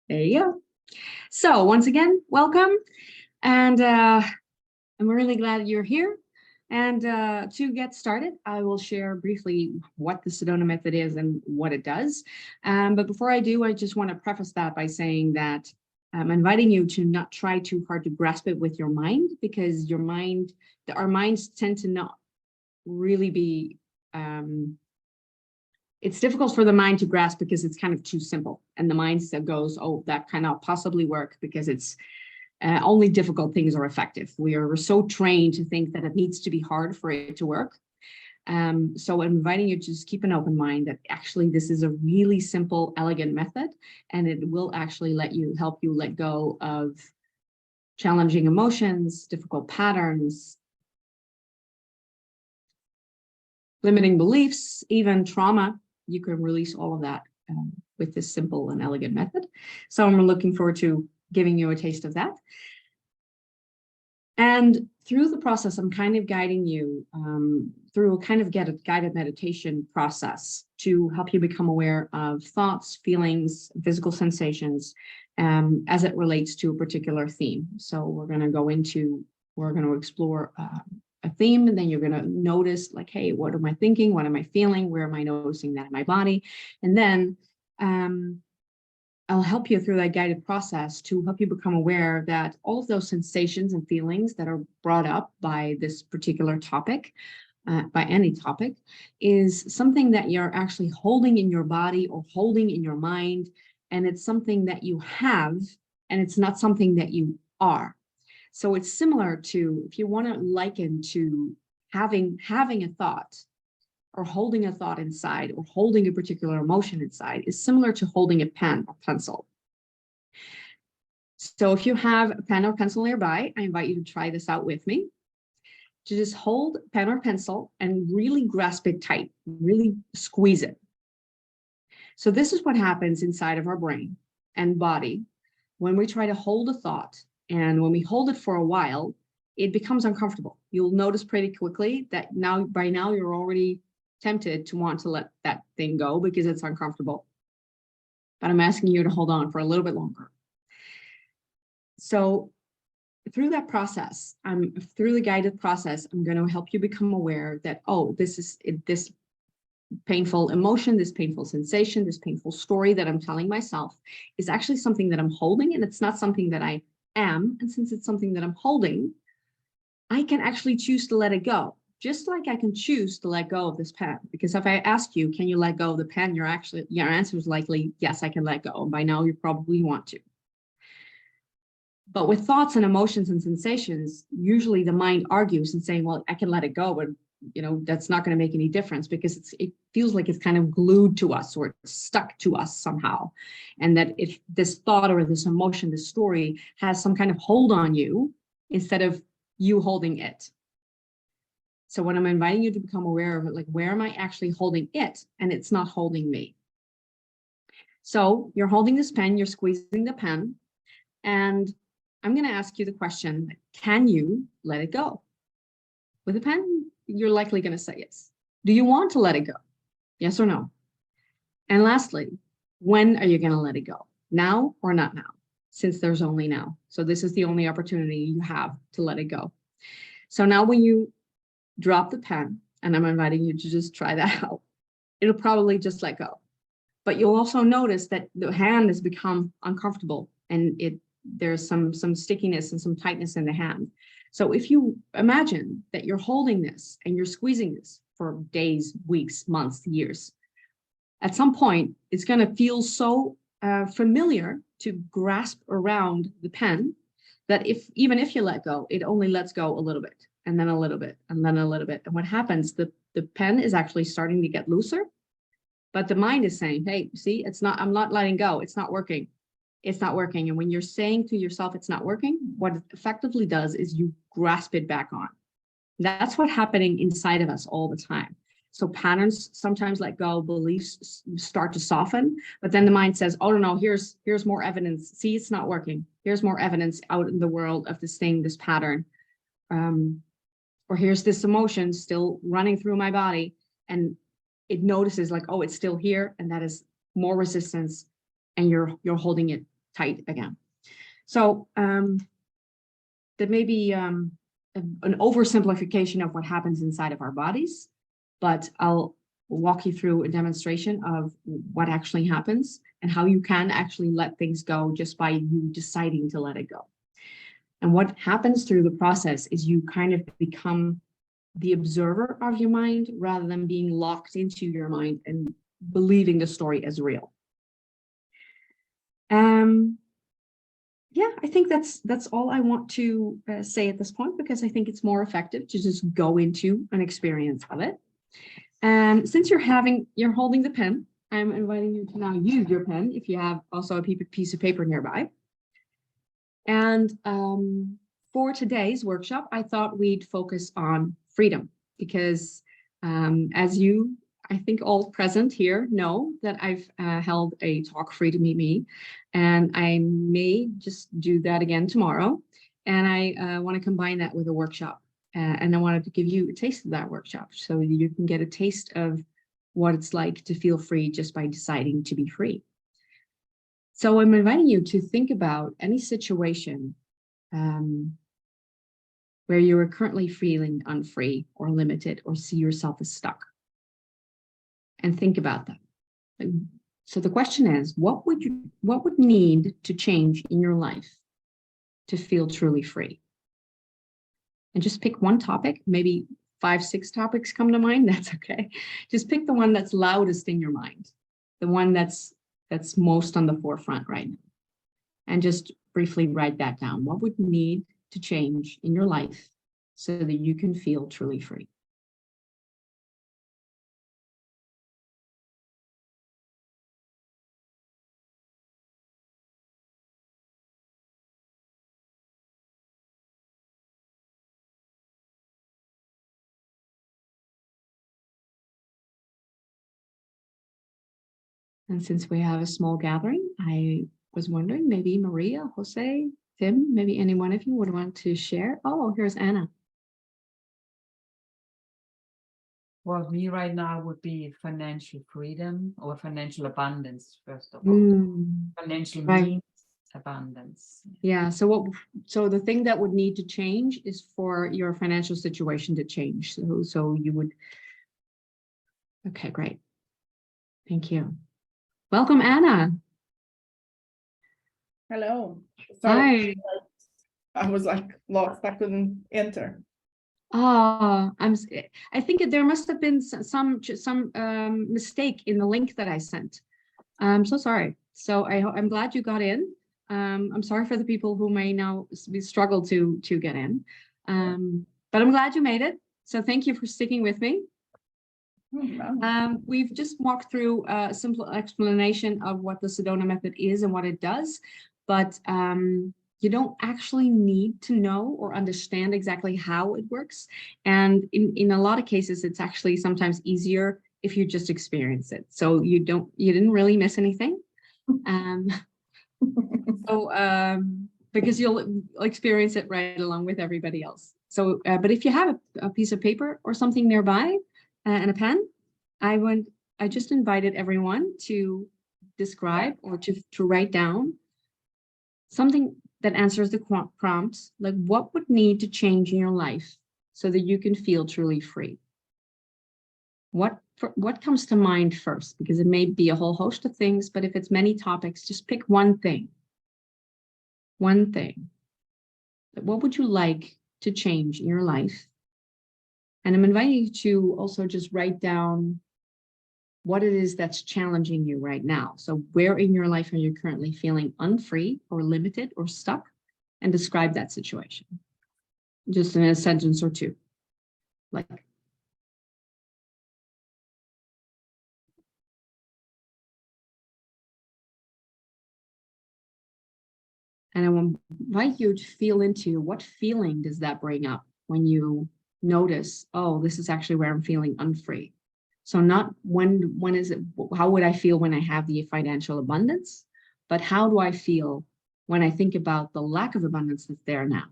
There you go. So once again, welcome. And I'm really glad you're here. And to get started, I will share briefly what the Sedona method is and what it does. But before I do, I just want to preface that by saying that I'm inviting you to not try too hard to grasp it with your mind, because our minds tend to not really be, it's difficult for the mind to grasp because it's kind of too simple. And the mindset goes, oh, that cannot possibly work because it's only difficult things are effective. We're so trained to think that it needs to be hard for it to work. So I'm inviting you to just keep an open mind that actually this is a really simple, elegant method, and it will actually help you let go of challenging emotions, difficult patterns, limiting beliefs, even trauma. You can release all of that with this simple and elegant method. So I'm looking forward to giving you a taste of that. And through the process, I'm kind of guiding you through a kind of guided meditation process to help you become aware of thoughts, feelings, physical sensations as it relates to a particular theme. So we're going to explore a theme, and then you're going to notice, like, hey, what am I thinking? What am I feeling? Where am I noticing that in my body? And then I'll help you through that guided process to help you become aware that all of those sensations and feelings that are brought up by this particular topic, by any topic, is something that you're actually holding in your body or holding in your mind. And it's something that you have, and it's not something that you are. So it's similar to, if you want to liken to having a thought, or holding a thought inside, or holding a particular emotion inside, is similar to holding a pen or pencil. So if you have a pen or pencil nearby, I invite you to try this out with me. To just hold a pen or pencil and really grasp it tight, really squeeze it. So this is what happens inside of our brain and body when we try to hold a thought. And when we hold it for a while, it becomes uncomfortable. You'll notice pretty quickly that by now you're already tempted to want to let that thing go because it's uncomfortable. But I'm asking you to hold on for a little bit longer. So through that process, through the guided process, I'm going to help you become aware that, oh, this painful emotion, this painful sensation, this painful story that I'm telling myself is actually something that I'm holding, and it's not something that I am. And since it's something that I'm holding, I can actually choose to let it go. Just like I can choose to let go of this pen. Because if I ask you, can you let go of the pen? Your answer is likely, yes, I can let go. And by now you probably want to. But with thoughts and emotions and sensations, usually the mind argues and saying, well, I can let it go, but that's not going to make any difference, because it feels like it's kind of glued to us, or it's stuck to us somehow. And that if this thought or this emotion, this story has some kind of hold on you instead of you holding it. So when I'm inviting you to become aware of it, like, where am I actually holding it? And it's not holding me. So you're holding this pen, you're squeezing the pen, and I'm going to ask you the question, can you let it go? With a pen, you're likely going to say yes. Do you want to let it go? Yes or no? And lastly, when are you going to let it go? Now or not now? Since there's only now. So this is the only opportunity you have to let it go. So now when you drop the pen, and I'm inviting you to just try that out, it'll probably just let go. But you'll also notice that the hand has become uncomfortable, and there's some stickiness and some tightness in the hand. So if you imagine that you're holding this and you're squeezing this for days, weeks, months, years, at some point, it's going to feel so familiar to grasp around the pen that even if you let go, it only lets go a little bit, and then a little bit, and then a little bit. And what happens, the pen is actually starting to get looser, but the mind is saying, hey, see, I'm not letting go. It's not working. It's not working. And when you're saying to yourself, it's not working, what it effectively does is you grasp it back on. That's what's happening inside of us all the time. So patterns sometimes let go, beliefs start to soften, but then the mind says, oh, no, here's more evidence. See, it's not working. Here's more evidence out in the world of this thing, this pattern. Or here's this emotion still running through my body, and it notices, like, oh, it's still here, and that is more resistance, and you're holding it tight again. So that may be an oversimplification of what happens inside of our bodies, but I'll walk you through a demonstration of what actually happens and how you can actually let things go just by you deciding to let it go. And what happens through the process is you kind of become the observer of your mind rather than being locked into your mind and believing the story as real. Yeah, I think that's all I want to say at this point, because I think it's more effective to just go into an experience of it. And since you're holding the pen, I'm inviting you to now use your pen if you have also a piece of paper nearby. And for today's workshop, I thought we'd focus on freedom, because as you, I think all present here know that I've held a talk, Free to Meet Me, and I may just do that again tomorrow. And I want to combine that with a workshop. And I wanted to give you a taste of that workshop so you can get a taste of what it's like to feel free just by deciding to be free. So I'm inviting you to think about any situation where you are currently feeling unfree or limited or see yourself as stuck. And think about that. So the question is, what would need to change in your life to feel truly free? And just pick one topic, maybe 5, 6 topics come to mind, that's okay. Just pick the one that's loudest in your mind, the one that's most on the forefront right now. And just briefly write that down. What would need to change in your life so that you can feel truly free? And since we have a small gathering, I was wondering, maybe Maria, Jose, Tim, maybe any one of you would want to share. Oh, here's Anna. Well, me right now would be financial freedom or financial abundance, first of all. Financial means abundance. Yeah, so the thing that would need to change is for your financial situation to change. So you would, okay, great. Thank you. Welcome, Anna. Hello. Sorry. Hi. I was like lost. I couldn't enter. Oh, I think there must have been some mistake in the link that I sent. I'm so sorry. So I'm glad you got in. I'm sorry for the people who may now struggle to get in. But I'm glad you made it. So thank you for sticking with me. We've just walked through a simple explanation of what the Sedona method is and what it does, but you don't actually need to know or understand exactly how it works. And in a lot of cases, it's actually sometimes easier if you just experience it. So you didn't really miss anything. Because you'll experience it right along with everybody else. So, but if you have a piece of paper or something nearby and a pen, I just invited everyone to describe or to write down something that answers the prompt, like what would need to change in your life so that you can feel truly free? What comes to mind first? Because it may be a whole host of things, but if it's many topics, just pick one thing. One thing. What would you like to change in your life? And I'm inviting you to also just write down what it is that's challenging you right now. So where in your life are you currently feeling unfree or limited or stuck? And describe that situation. Just in a sentence or two. Like, and I will invite you to feel into what feeling does that bring up when you notice, oh, this is actually where I'm feeling unfree. So not when is it, how would I feel when I have the financial abundance, but how do I feel when I think about the lack of abundance that's there now?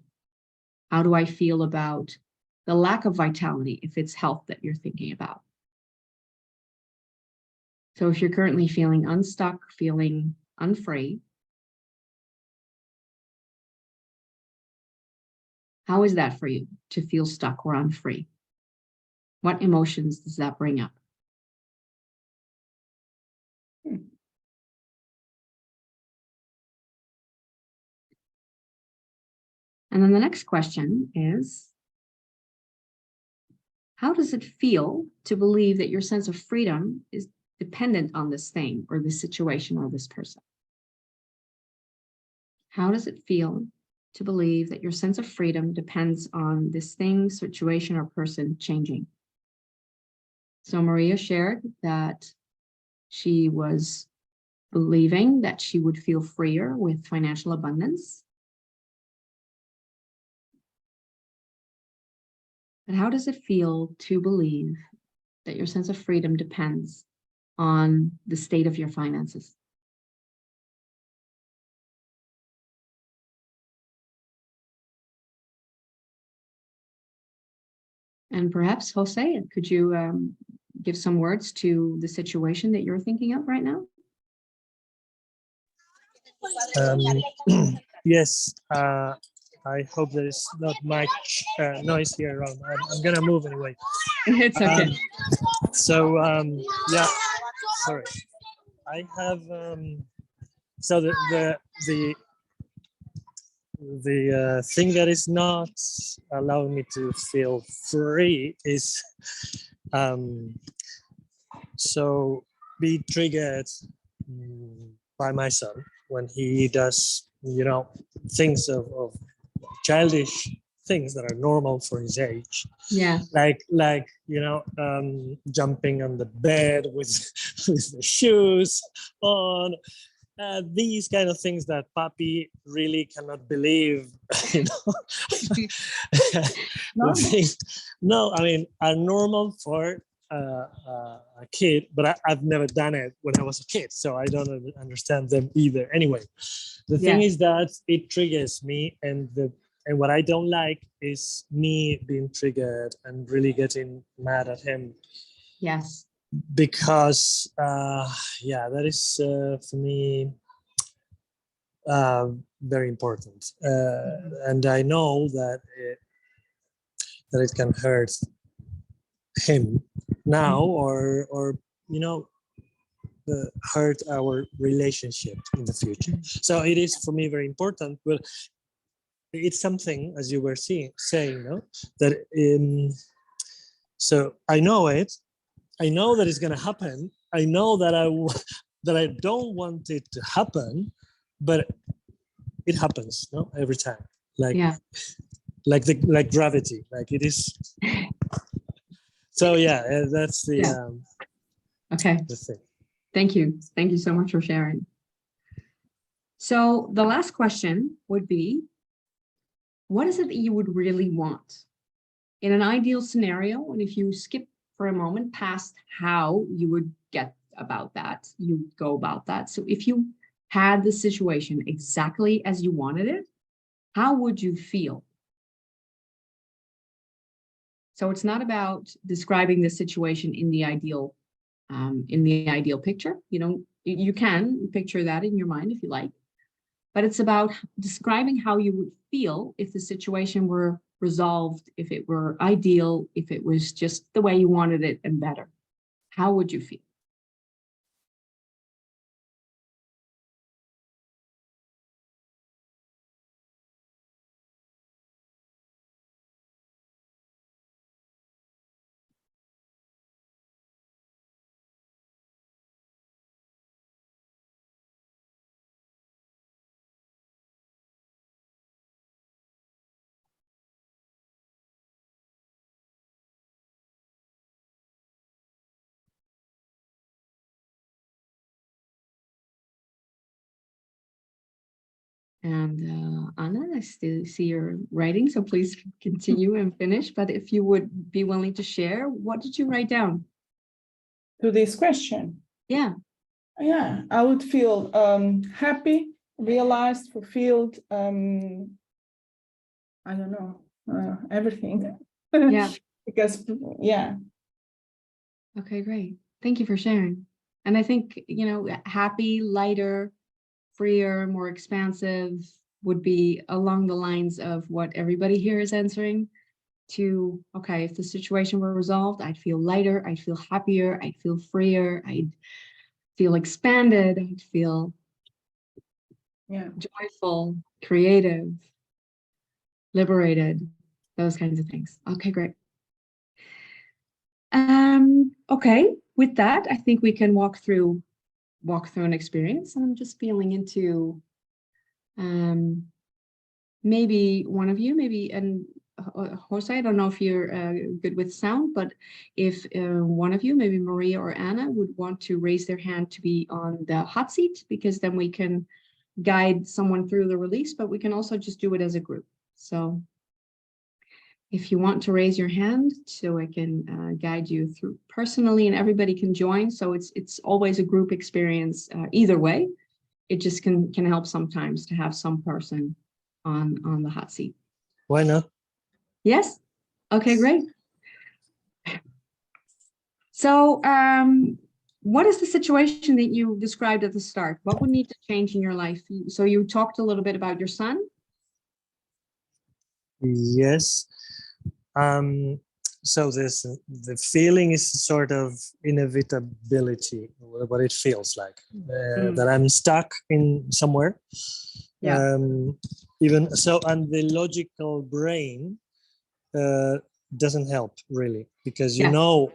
How do I feel about the lack of vitality if it's health that you're thinking about? So if you're currently feeling unstuck, feeling unfree, How is that for you to feel stuck or unfree? What emotions does that bring up? And then the next question is, how does it feel to believe that your sense of freedom is dependent on this thing or this situation or this person? How does it feel to believe that your sense of freedom depends on this thing, situation, or person changing? So Maria shared that she was believing that she would feel freer with financial abundance. But how does it feel to believe that your sense of freedom depends on the state of your finances? And perhaps, Jose, could you give some words to the situation that you're thinking of right now? Yes, I hope there is not much noise here around. I'm gonna move anyway. It's okay. Yeah, sorry. I have so the thing that is not allowing me to feel free is so be triggered by my son when he does, you know, things of childish things that are normal for his age. Yeah. Like you know, jumping on the bed with with the shoes on. These kind of things that Papi really cannot believe, you know. No, I mean, are normal for a kid, but I've never done it when I was a kid, so I don't understand them either. Anyway, the thing is that it triggers me, and what I don't like is me being triggered and really getting mad at him. Yes. Because yeah, that is for me very important, and I know that it can hurt him now, or you know, hurt our relationship in the future. So it is for me very important. But it's something, as you were saying, no, that so I know it. I know that it's going to happen. I know that I don't want it to happen, but it happens, no, every time. Like gravity, like it is. So yeah, that's the okay. The thing. Thank you so much for sharing. So the last question would be, what is it that you would really want in an ideal scenario? And if you skip for a moment past how you would get about that, you go about that. So if you had the situation exactly as you wanted it, how would you feel? So it's not about describing the situation in the ideal picture. You know, you can picture that in your mind if you like, but it's about describing how you would feel if the situation were resolved, if it were ideal, if it was just the way you wanted it and better. How would you feel? And Anna, I still see your writing, so please continue and finish. But if you would be willing to share, what did you write down? To this question. Yeah. Yeah, I would feel happy, realized, fulfilled. I don't know, everything. Yeah. Because, yeah. Okay, great. Thank you for sharing. And I think, you know, happy, lighter, freer, more expansive, would be along the lines of what everybody here is answering to, okay, if the situation were resolved, I'd feel lighter, I'd feel happier, I'd feel freer, I'd feel expanded, I'd feel joyful, creative, liberated, those kinds of things. Okay, great. Okay, with that, I think we can walk through an experience. I'm just feeling into maybe one of you, and Jose, I don't know if you're good with sound, but if one of you, maybe Maria or Anna, would want to raise their hand to be on the hot seat, because then we can guide someone through the release, but we can also just do it as a group. So if you want to raise your hand so I can guide you through personally, and everybody can join. So it's always a group experience either way. It just can help sometimes to have some person on the hot seat. Why not? Yes? Okay, great. So what is the situation that you described at the start? What would need to change in your life? So you talked a little bit about your son. Yes. So the feeling is sort of inevitability, what it feels like, that I'm stuck in somewhere. Yeah. Even so, and the logical brain doesn't help really, because you know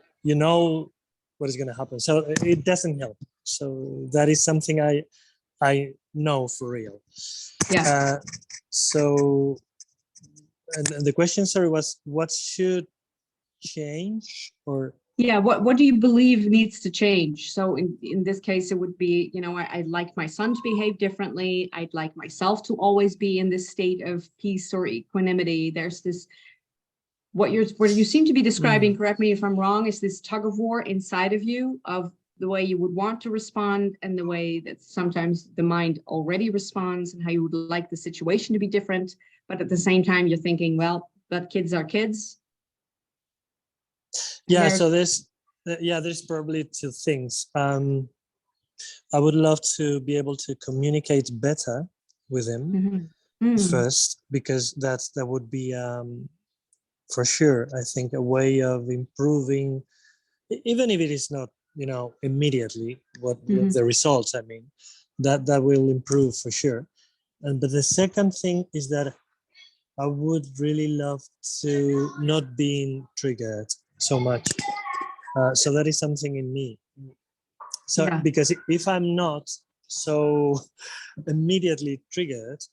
what is going to happen. So it doesn't help. So that is something I know for real. Yeah. So. And the question, sorry, was what should change, or? Yeah, what do you believe needs to change? So in this case, it would be, I'd like my son to behave differently. I'd like myself to always be in this state of peace or equanimity. There's this, what you seem to be describing, correct me if I'm wrong, is this tug of war inside of you of the way you would want to respond and the way that sometimes the mind already responds, and how you would like the situation to be different. But at the same time, you're thinking, well, but kids are kids. Yeah, so there's probably two things. I would love to be able to communicate better with him first, because that would be for sure, I think, a way of improving, even if it is not, immediately what the results, I mean, that will improve for sure. But the second thing is that I would really love to not being triggered so much. So that is something in me. So because if I'm not so immediately triggered,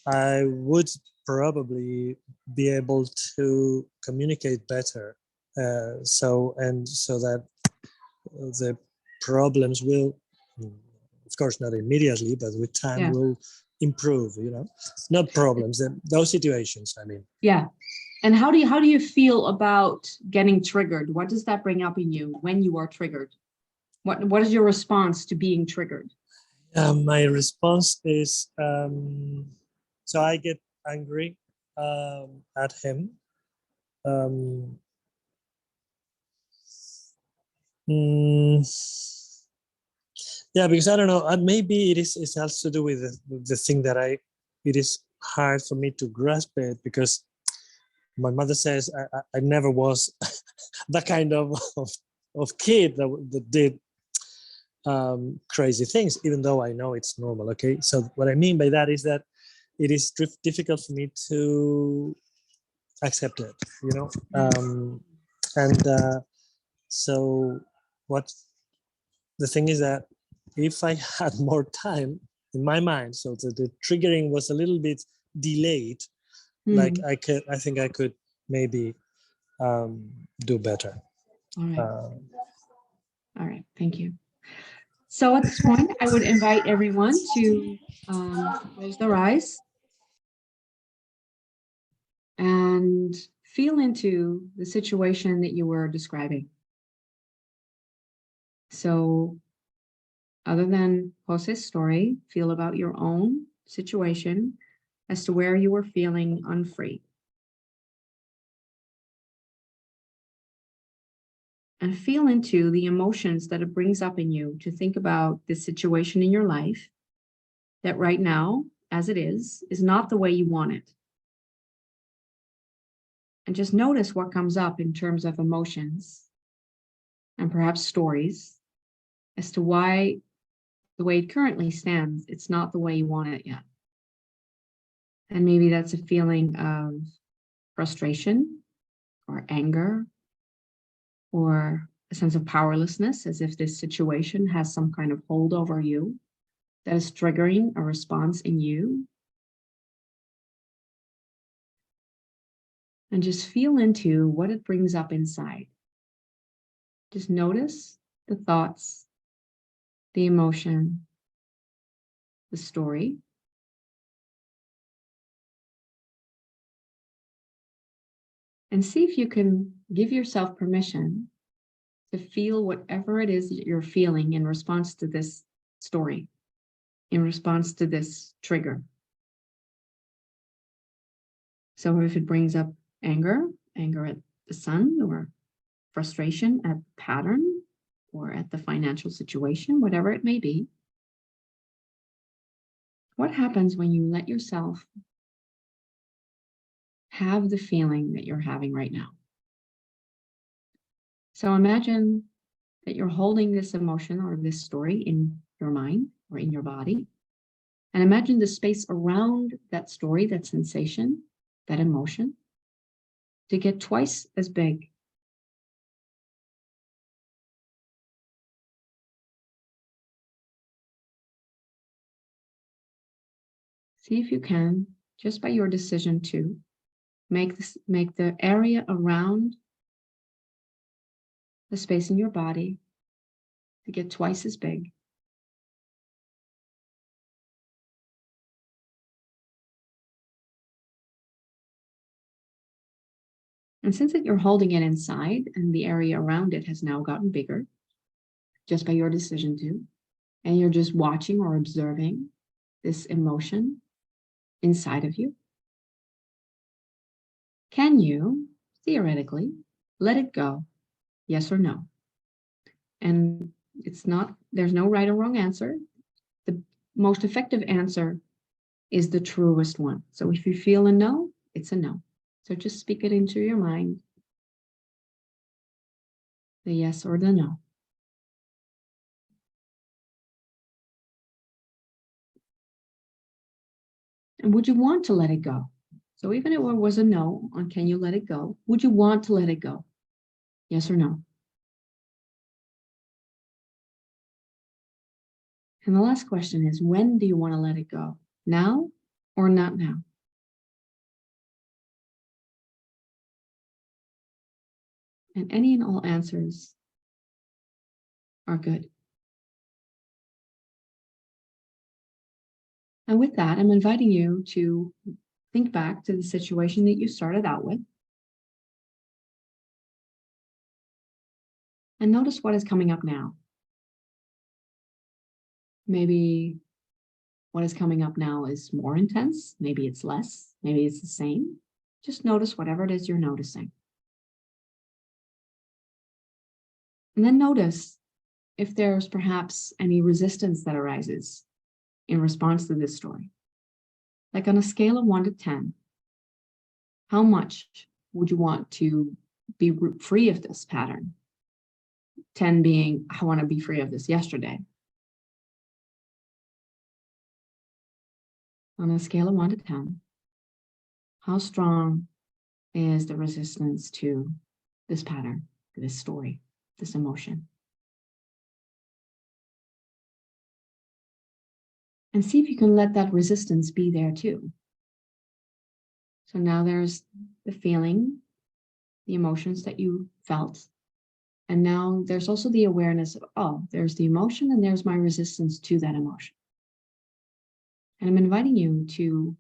I would probably be able to communicate better. So that the problems will, of course, not immediately, but with time will improve, not problems, those situations, I mean. Yeah. And how do you feel about getting triggered? What does that bring up in you when you are triggered? What is your response to being triggered? My response is, so I get angry at him. Yeah, because I don't know, maybe it has to do with the thing that it is hard for me to grasp it, because my mother says I never was that kind of kid that did crazy things, even though I know it's normal. Okay, so what I mean by that is that it is difficult for me to accept it, so what the thing is that if I had more time in my mind, so the triggering was a little bit delayed, like I think I could maybe do better. All right. All right, thank you. So at this point, I would invite everyone to close their eyes and feel into the situation that you were describing. So other than Jose's story, feel about your own situation as to where you were feeling unfree. And feel into the emotions that it brings up in you to think about this situation in your life that right now, as it is not the way you want it. And just notice what comes up in terms of emotions and perhaps stories as to why the way it currently stands, it's not the way you want it yet. And maybe that's a feeling of frustration or anger or a sense of powerlessness, as if this situation has some kind of hold over you that is triggering a response in you. And just feel into what it brings up inside. Just notice the thoughts, the emotion, the story. And see if you can give yourself permission to feel whatever it is that you're feeling in response to this story, in response to this trigger. So if it brings up anger at the son, or frustration at the pattern, or at the financial situation, whatever it may be, what happens when you let yourself have the feeling that you're having right now? So imagine that you're holding this emotion or this story in your mind or in your body. And imagine the space around that story, that sensation, that emotion, to get twice as big. See if you can, just by your decision to, make the area around the space in your body to get twice as big. And since you're holding it inside and the area around it has now gotten bigger, just by your decision to, and you're just watching or observing this emotion inside of you, can you, theoretically, let it go? Yes or no? And there's no right or wrong answer. The most effective answer is the truest one. So if you feel a no, it's a no. So just speak it into your mind, the yes or the no. And would you want to let it go? So even if it was a no on can you let it go, would you want to let it go? Yes or no? And the last question is, when do you want to let it go? Now or not now? And any and all answers are good. And with that, I'm inviting you to think back to the situation that you started out with. And notice what is coming up now. Maybe what is coming up now is more intense. Maybe it's less. Maybe it's the same. Just notice whatever it is you're noticing. And then notice if there's perhaps any resistance that arises in response to this story. Like on a scale of 1 to 10, how much would you want to be free of this pattern? 10 being, I want to be free of this yesterday. On a scale of 1 to 10, how strong is the resistance to this pattern, this story, this emotion? And see if you can let that resistance be there too. So now there's the feeling, the emotions that you felt. And now there's also the awareness of, oh, there's the emotion and there's my resistance to that emotion. And I'm inviting you to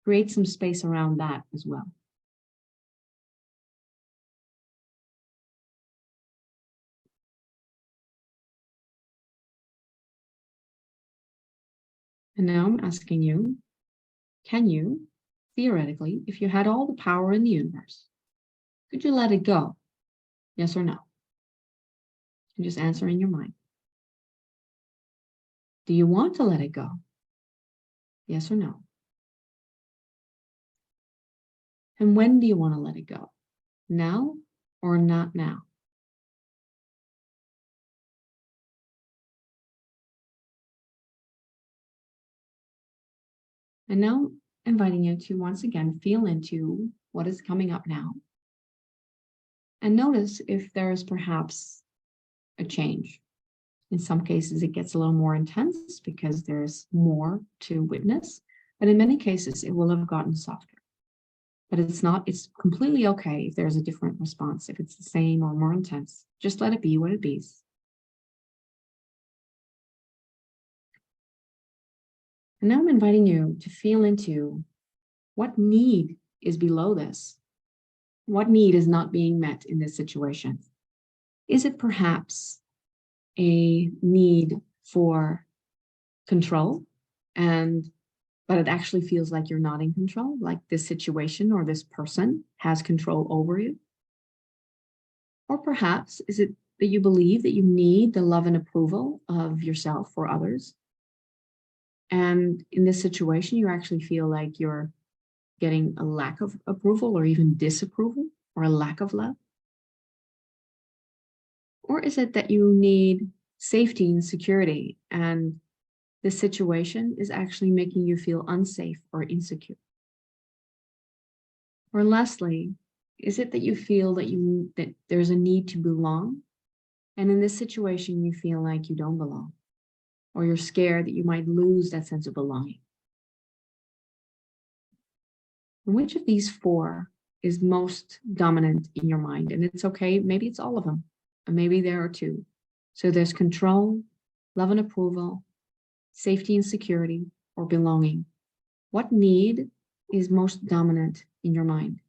create some space around that as well. And now I'm asking you, can you, theoretically, if you had all the power in the universe, could you let it go? Yes or no? And just answer in your mind. Do you want to let it go? Yes or no? And when do you want to let it go? Now or not now? And now inviting you to once again feel into what is coming up now. And notice if there is perhaps a change. In some cases, it gets a little more intense because there's more to witness. But in many cases, it will have gotten softer. But it's completely okay if there's a different response, if it's the same or more intense. Just let it be what it is. And now I'm inviting you to feel into what need is below this. What need is not being met in this situation? Is it perhaps a need for control, but it actually feels like you're not in control, like this situation or this person has control over you? Or perhaps is it that you believe that you need the love and approval of yourself or others? And in this situation, you actually feel like you're getting a lack of approval or even disapproval or a lack of love? Or is it that you need safety and security and this situation is actually making you feel unsafe or insecure? Or lastly, is it that you feel that there's a need to belong? And in this situation, you feel like you don't belong, or you're scared that you might lose that sense of belonging? And which of these four is most dominant in your mind? And it's okay, maybe it's all of them, and maybe there are two. So there's control, love and approval, safety and security, or belonging. What need is most dominant in your mind?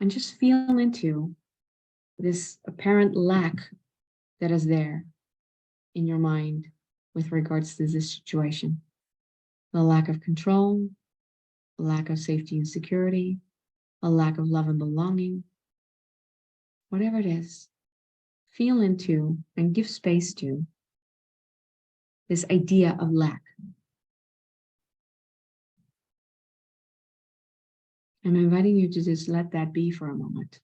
And just feel into this apparent lack that is there in your mind with regards to this situation. The lack of control, a lack of safety and security, a lack of love and belonging. Whatever it is, feel into and give space to this idea of lack. I'm inviting you to just let that be for a moment.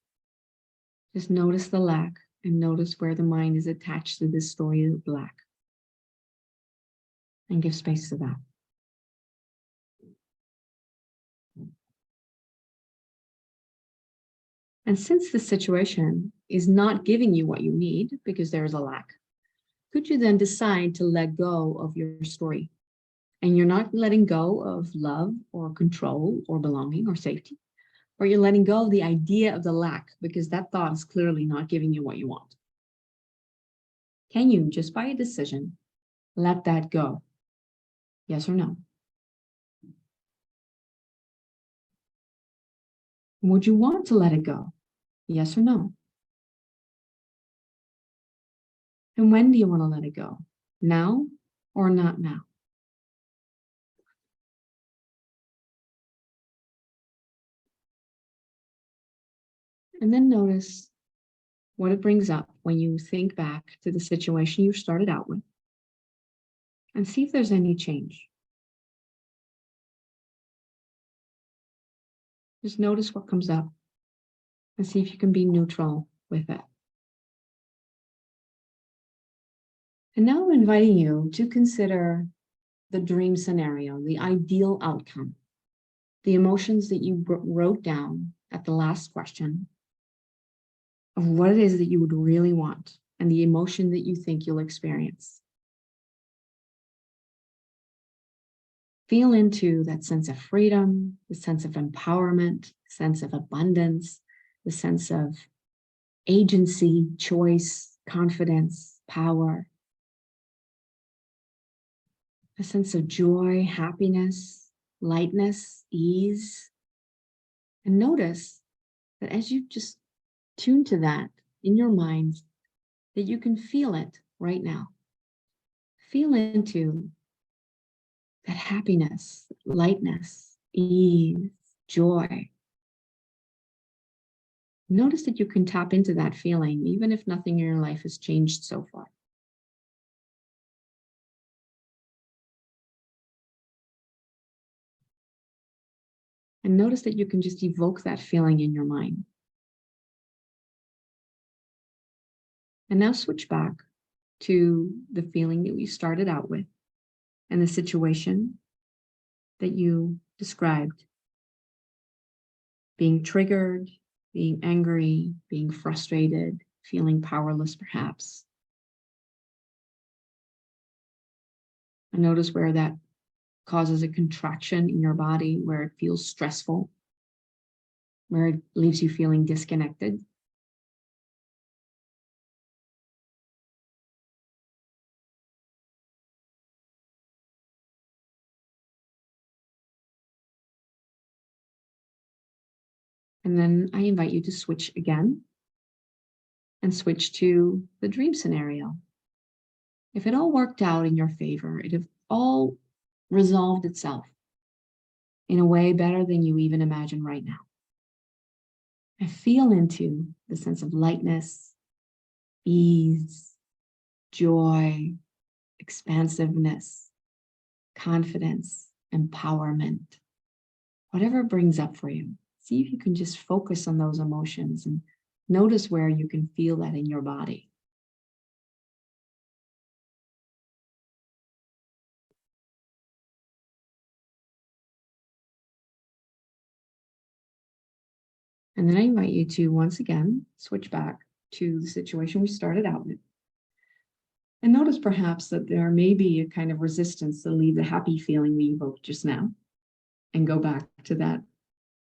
Just notice the lack and notice where the mind is attached to this story of lack. And give space to that. And since the situation is not giving you what you need because there is a lack, could you then decide to let go of your story? And you're not letting go of love or control or belonging or safety, or you're letting go of the idea of the lack because that thought is clearly not giving you what you want. Can you, just by a decision, let that go? Yes or no? Would you want to let it go? Yes or no? And when do you want to let it go? Now or not now? And then notice what it brings up when you think back to the situation you started out with and see if there's any change. Just notice what comes up and see if you can be neutral with it. And now I'm inviting you to consider the dream scenario, the ideal outcome, the emotions that you wrote down at the last question of what it is that you would really want and the emotion that you think you'll experience. Feel into that sense of freedom, the sense of empowerment, sense of abundance, the sense of agency, choice, confidence, power, a sense of joy, happiness, lightness, ease. And notice that as you just tune to that in your mind, that you can feel it right now. Feel into that happiness, lightness, ease, joy. Notice that you can tap into that feeling, even if nothing in your life has changed so far. And notice that you can just evoke that feeling in your mind. And now switch back to the feeling that we started out with and the situation that you described. Being triggered, being angry, being frustrated, feeling powerless perhaps. And notice where that causes a contraction in your body, where it feels stressful, where it leaves you feeling disconnected. And then I invite you to switch again and switch to the dream scenario. If it all worked out in your favor, it have all resolved itself in a way better than you even imagine right now. And feel into the sense of lightness, ease, joy, expansiveness, confidence, empowerment, whatever it brings up for you. See if you can just focus on those emotions and notice where you can feel that in your body. And then I invite you to once again switch back to the situation we started out with. And notice perhaps that there may be a kind of resistance to leave the happy feeling we evoked just now and go back to that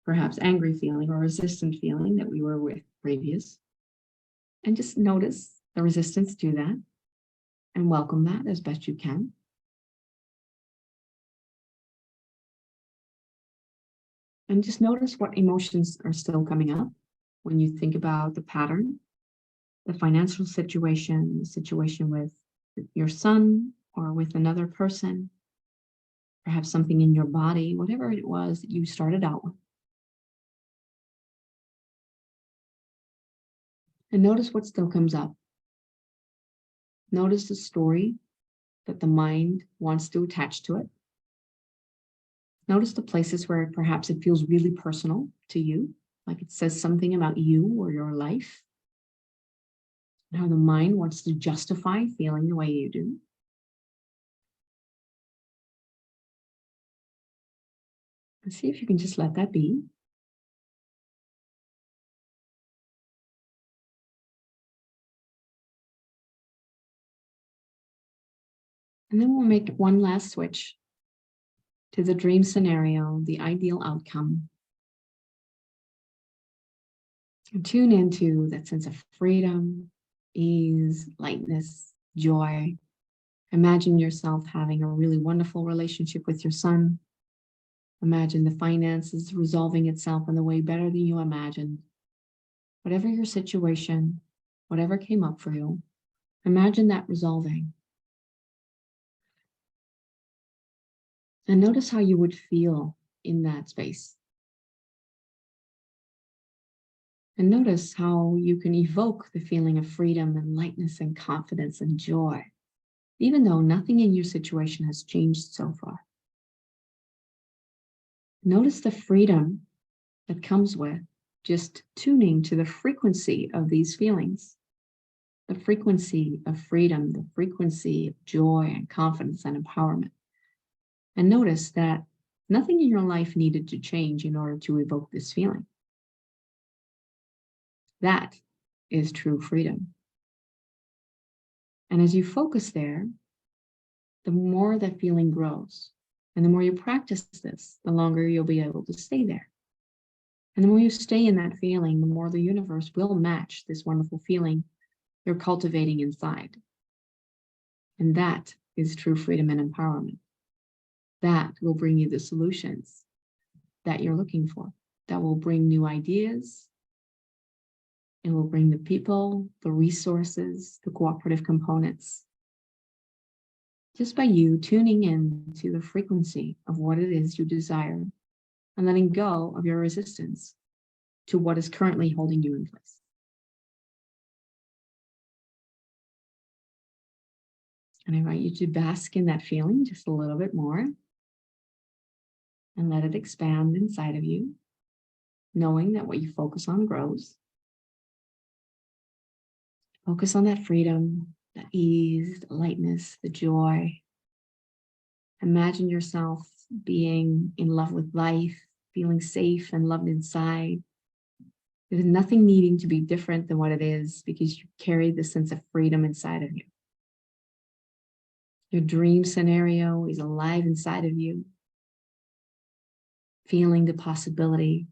perhaps angry feeling or resistant feeling that we were with previous. And just notice the resistance to that and welcome that as best you can. And just notice what emotions are still coming up when you think about the pattern, the financial situation, the situation with your son or with another person, perhaps something in your body, whatever it was that you started out with. And notice what still comes up. Notice the story that the mind wants to attach to it. Notice the places where perhaps it feels really personal to you, like it says something about you or your life, and how the mind wants to justify feeling the way you do. And see if you can just let that be. And then we'll make one last switch to the dream scenario, the ideal outcome. And tune into that sense of freedom, ease, lightness, joy. Imagine yourself having a really wonderful relationship with your son. Imagine the finances resolving itself in the way better than you imagined. Whatever your situation, whatever came up for you, imagine that resolving. And notice how you would feel in that space. And notice how you can evoke the feeling of freedom and lightness and confidence and joy, even though nothing in your situation has changed so far. Notice the freedom that comes with just tuning to the frequency of these feelings, the frequency of freedom, the frequency of joy and confidence and empowerment. And notice that nothing in your life needed to change in order to evoke this feeling. That is true freedom. And as you focus there, the more that feeling grows. And the more you practice this, the longer you'll be able to stay there. And the more you stay in that feeling, the more the universe will match this wonderful feeling you're cultivating inside. And that is true freedom and empowerment. That will bring you the solutions that you're looking for. That will bring new ideas. It will bring the people, the resources, the cooperative components. Just by you tuning in to the frequency of what it is you desire and letting go of your resistance to what is currently holding you in place. And I invite you to bask in that feeling just a little bit more. and let it expand inside of you, knowing that what you focus on grows. Focus on that freedom, the ease, the lightness, the joy. Imagine yourself being in love with life, feeling safe and loved inside. There's nothing needing to be different than what it is because you carry the sense of freedom inside of you. Your dream scenario is alive inside of you, feeling the possibility.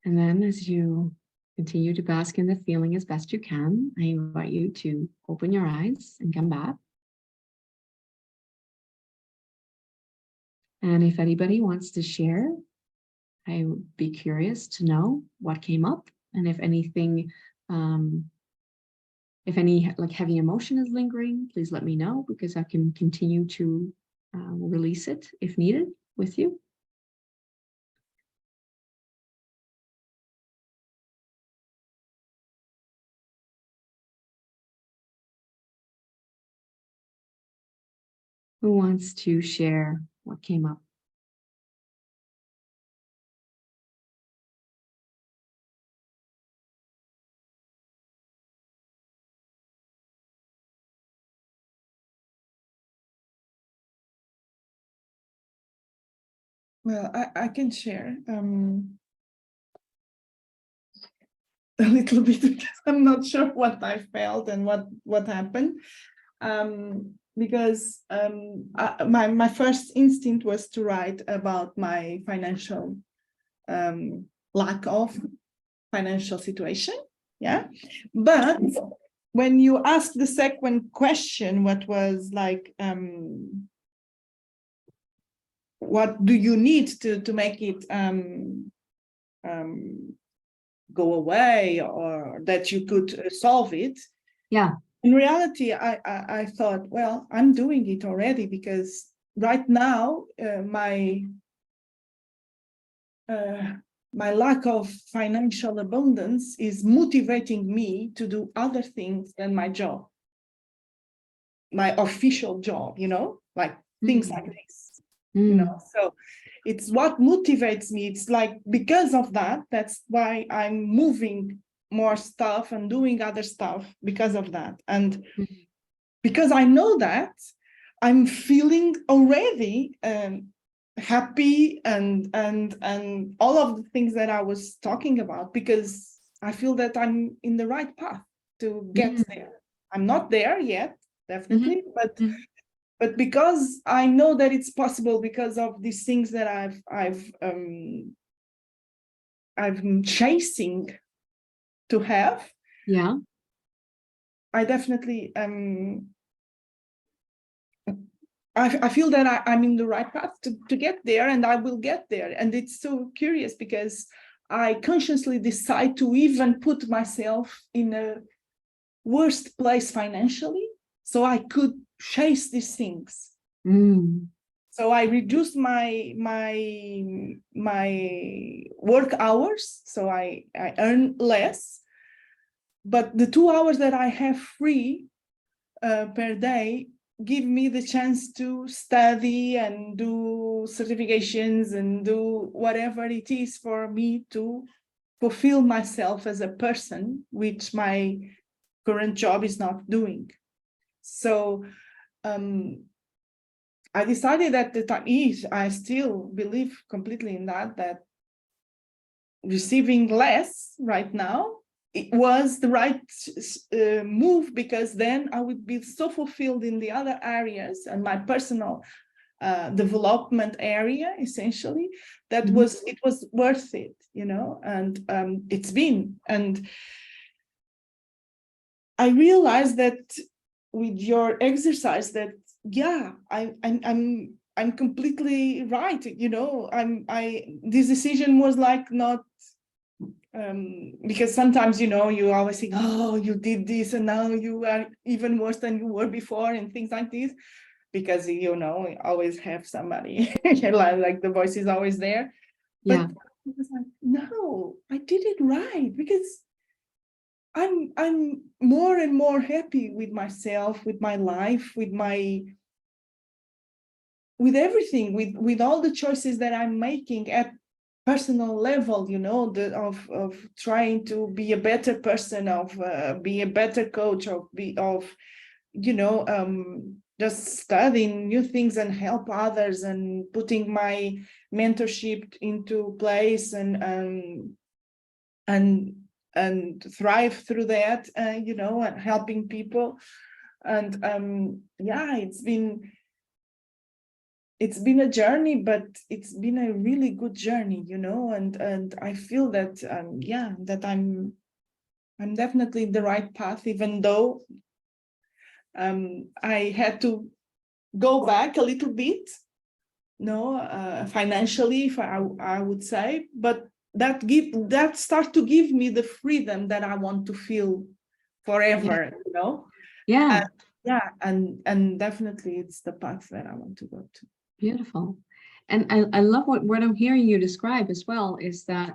And then as you continue to bask in the feeling as best you can, I invite you to open your eyes and come back. And if anybody wants to share, I would be curious to know what came up, and if anything, if any like heavy emotion is lingering, please let me know because I can continue to release it if needed with you. Who wants to share what came up? Well, I can share a little bit because I'm not sure what I felt and what happened. Because my first instinct was to write about my financial lack of financial situation. Yeah, but when you ask the second question, what was like, what do you need to make it go away, or that you could solve it? Yeah. In reality, I thought, well, I'm doing it already because right now my lack of financial abundance is motivating me to do other things than my job, my official job, like things like this, so it's what motivates me. It's like because of that, that's why I'm moving more stuff and doing other stuff because of that. And because I know that, I'm feeling already happy and all of the things that I was talking about, because I feel that I'm in the right path to get there. I'm not there yet, definitely, but because I know that it's possible because of these things that I'm chasing to have. Yeah. I definitely I feel that I'm in the right path to get there, and I will get there. And it's so curious because I consciously decide to even put myself in a worst place financially so I could chase these things. So I reduced my work hours, so I earn less, but the 2 hours that I have free per day give me the chance to study and do certifications and do whatever it is for me to fulfill myself as a person, which my current job is not doing. So I decided at the time, I still believe completely in that receiving less right now, it was the right move, because then I would be so fulfilled in the other areas and my personal development area, essentially, that it was worth it, and it's been. And I realized that with your exercise that, yeah, I'm completely right. This decision was like not, because sometimes, you always think, oh, you did this and now you are even worse than you were before and things like this, because, you always have somebody, like the voice is always there. Yeah. But I was like, no, I did it right, because I'm more and more happy with myself, with my life, with everything, with all the choices that I'm making at personal level, you know, of trying to be a better person, of be a better coach, of you know, just studying new things and help others, and putting my mentorship into place, and thrive through that, you know, and helping people. And yeah, it's been a journey, but it's been a really good journey, you know, and I feel that yeah, that I'm definitely in the right path, even though I had to go back a little bit, no, financially, if I would say, but that start to give me the freedom that I want to feel forever, you know. Yeah, Yeah, and definitely it's the path that I want to go to. beautiful. And I love what I'm hearing you describe as well, is that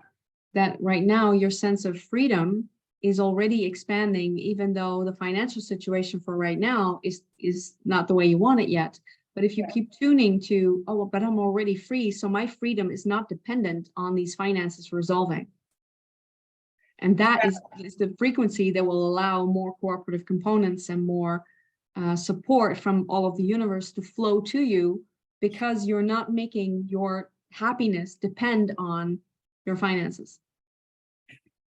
right now your sense of freedom is already expanding, even though the financial situation for right now is not the way you want it yet. But if you keep tuning to, oh, but I'm already free, so my freedom is not dependent on these finances resolving. And that is the frequency that will allow more cooperative components and more support from all of the universe to flow to you, because you're not making your happiness depend on your finances.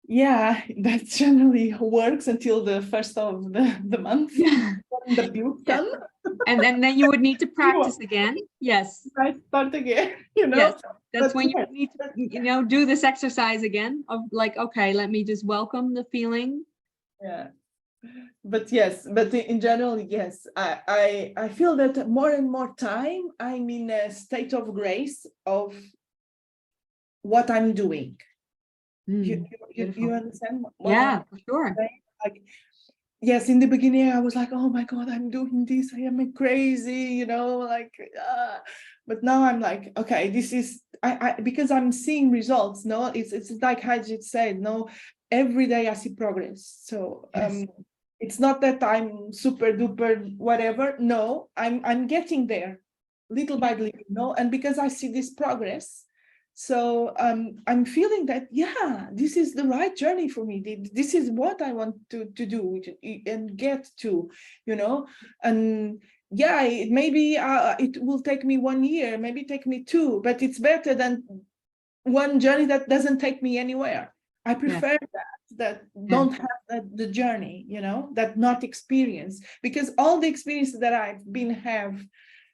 Yeah, that generally works until the first of the month. Yeah. The bills Yeah. come. And then you would need to practice again. Yes. I start again, you know. Yes. That's But when you yes, need to, you know, do this exercise again of like, okay, let me just welcome the feeling. yeah. But yes, but in general, yes, I feel that more and more time I'm in a state of grace of what I'm doing. You Beautiful. understand what Yeah, I'm for sure. saying? Like, yes, in the beginning I was like, oh my God, I'm doing this, I am crazy, you know, like, but now I'm like, okay, this is, I because I'm seeing results. No, it's like Hajit said, no, every day I see progress. So Yes. it's not that I'm super duper whatever. No, I'm getting there little by little, no, and because I see this progress. So I'm feeling that, yeah, this is the right journey for me. This is what I want to do and get to, you know. And yeah, maybe it will take me 1 year, maybe take me 2, but it's better than one journey that doesn't take me anywhere. I prefer that don't have the journey, you know, that not experience, because all the experiences that I've been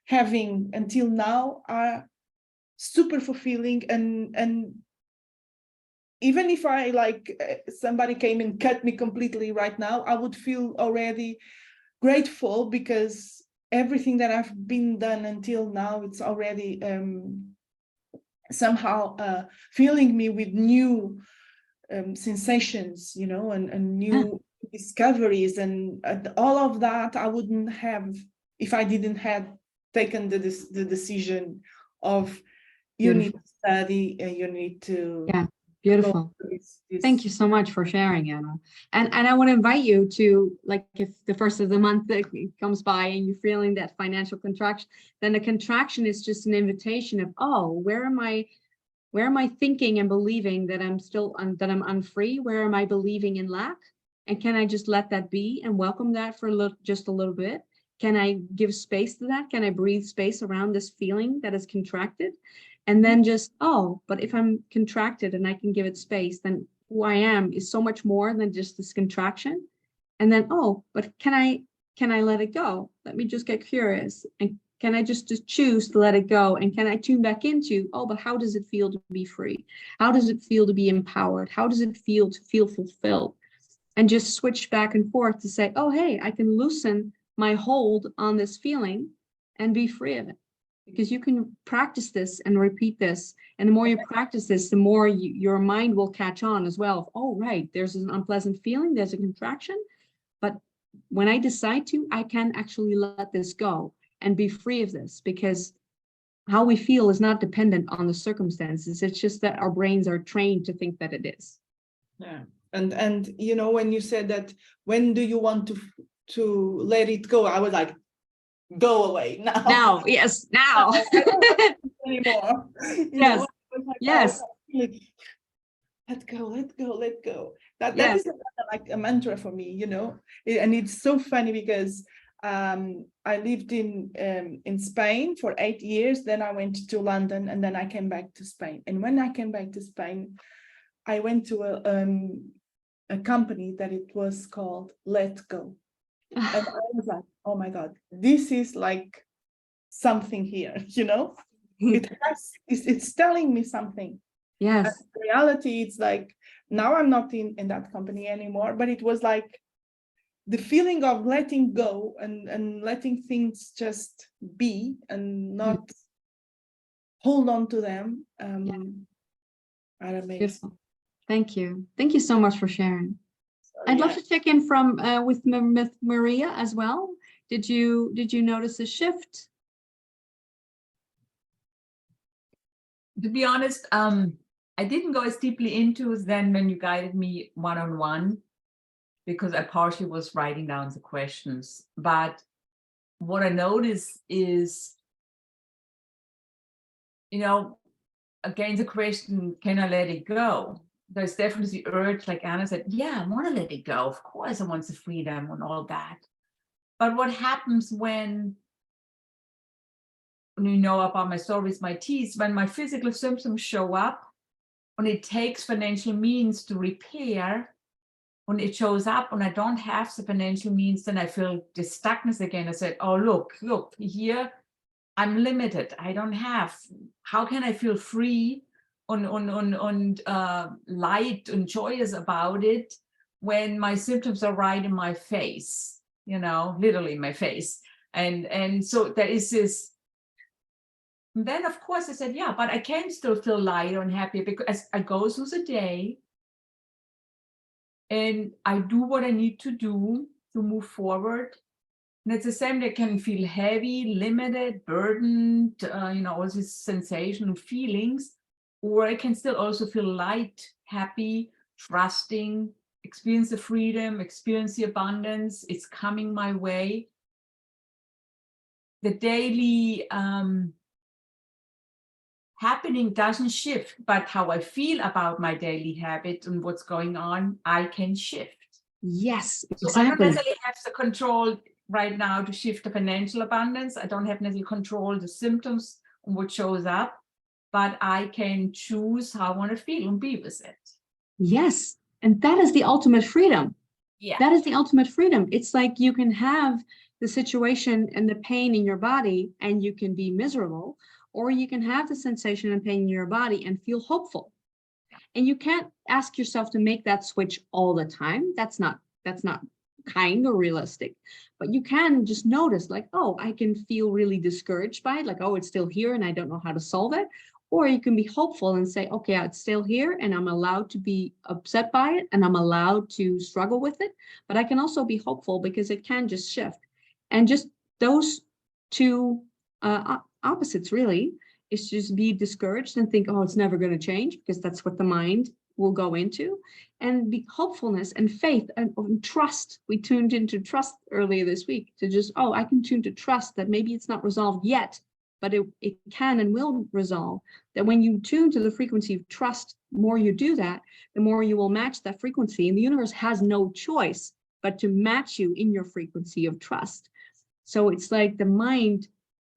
having until now are super fulfilling, and even if I like somebody came and cut me completely right now, I would feel already grateful, because everything that I've been done until now, it's already somehow filling me with new sensations, you know, and new discoveries, and all of that I wouldn't have if I didn't have taken the decision of you Beautiful. need to study and you need to Beautiful. Thank you so much for sharing, Anna. And I want to invite you to, like, if the first of the month that comes by and you're feeling that financial contraction, then the contraction is just an invitation of, oh, where am I thinking and believing that that I'm unfree? Where am I believing in lack? And can I just let that be and welcome that for just a little bit? Can I give space to that? Can I breathe space around this feeling that is contracted? And then just, oh, but if I'm contracted and I can give it space, then who I am is so much more than just this contraction. And then, oh, but can I let it go? Let me just get curious. And can I just choose to let it go? And can I tune back into, oh, but how does it feel to be free? How does it feel to be empowered? How does it feel to feel fulfilled? And just switch back and forth to say, oh, hey, I can loosen my hold on this feeling and be free of it. Because you can practice this and repeat this. And the more you practice this, the more your mind will catch on as well. Oh, right, there's an unpleasant feeling, there's a contraction. But when I decide to, I can actually let this go and be free of this, because how we feel is not dependent on the circumstances. It's just that our brains are trained to think that it is. Yeah. And you know, when you said that, when do you want to let it go? I was like, go away now. Now, yes, now. I don't want it anymore. You Yes. know? I was like, Yes. oh, really, let go, let go, let go. That Yes. is like a mantra for me, you know. And it's so funny because I lived in Spain for 8 years. Then I went to London, and then I came back to Spain. And when I came back to Spain, I went to a company that it was called Let Go. And I was like, oh my God, this is like something here, you know? It's telling me something. Yes. And in reality, it's like, now I'm not in that company anymore, but it was like the feeling of letting go and letting things just be and not hold on to them. Are amazing. Beautiful. Thank you. Thank you so much for sharing. So, I'd love yeah. to check in from with Maria as well. Did you notice a shift? To be honest, I didn't go as deeply into it then when you guided me one-on-one, because I partially was writing down the questions. But what I noticed is, you know, again, the question, can I let it go? There's definitely the urge, like Anna said, yeah, I want to let it go. Of course, I want the freedom and all that. But what happens when you know about my stories, my teeth, when my physical symptoms show up, when it takes financial means to repair, when it shows up, when I don't have the financial means, then I feel this stuckness again. I said, oh, look, here, I'm limited. I don't have. How can I feel free and light and joyous about it when my symptoms are right in my face, you know, literally in my face. And so there is this. And then, of course, I said, yeah, but I can still feel light and happy because I go through the day and I do what I need to do to move forward. And it's the same, they can feel heavy, limited, burdened, you know, all these sensation and feelings, or I can still also feel light, happy, trusting, experience the freedom, experience the abundance. It's coming my way. The daily happening doesn't shift, but how I feel about my daily habit and what's going on, I can shift. Yes, So exactly. I don't necessarily have the control right now to shift the financial abundance. I don't have necessarily control the symptoms and what shows up, but I can choose how I want to feel and be with it. Yes, and that is the ultimate freedom. Yeah. That is the ultimate freedom. It's like you can have the situation and the pain in your body and you can be miserable, or you can have the sensation and pain in your body and feel hopeful. And you can't ask yourself to make that switch all the time. That's not kind or realistic. But you can just notice like, oh, I can feel really discouraged by it, like, oh, it's still here and I don't know how to solve it. Or you can be hopeful and say, okay, it's still here and I'm allowed to be upset by it and I'm allowed to struggle with it. But I can also be hopeful because it can just shift. And just those two opposites really is just be discouraged and think, oh, it's never going to change, because that's what the mind will go into. And be hopefulness and faith and trust. We tuned into trust earlier this week to just, oh, I can tune to trust that maybe it's not resolved yet, but it can and will resolve. That when you tune to the frequency of trust, the more you do that, the more you will match that frequency. And the universe has no choice but to match you in your frequency of trust. So it's like the mind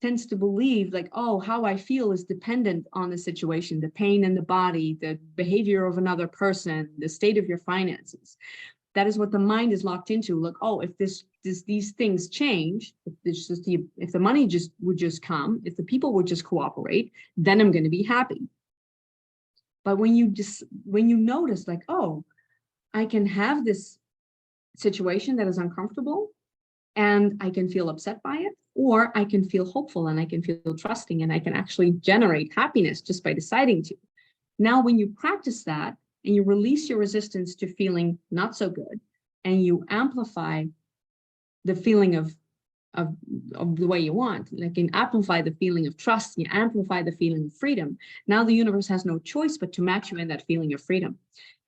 tends to believe like, oh, how I feel is dependent on the situation, the pain in the body, the behavior of another person, the state of your finances. That is what the mind is locked into. Like, oh, if these things change, if the money would just come, if the people would just cooperate, then I'm going to be happy. But when you notice like, oh, I can have this situation that is uncomfortable and I can feel upset by it, or I can feel hopeful and I can feel trusting and I can actually generate happiness just by deciding to. Now, when you practice that and you release your resistance to feeling not so good and you amplify the feeling of of the way you want. Like, you amplify the feeling of trust, you amplify the feeling of freedom. Now the universe has no choice but to match you in that feeling of freedom.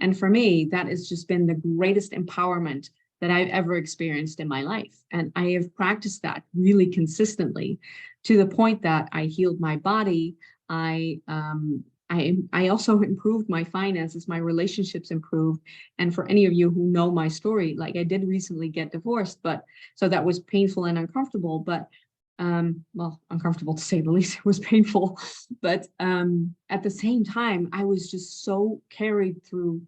And for me, that has just been the greatest empowerment that I've ever experienced in my life. And I have practiced that really consistently to the point that I healed my body. I also improved my finances, my relationships improved. And for any of you who know my story, like, I did recently get divorced, but so that was painful and uncomfortable, but well, uncomfortable to say the least. It was painful, but at the same time, I was just so carried through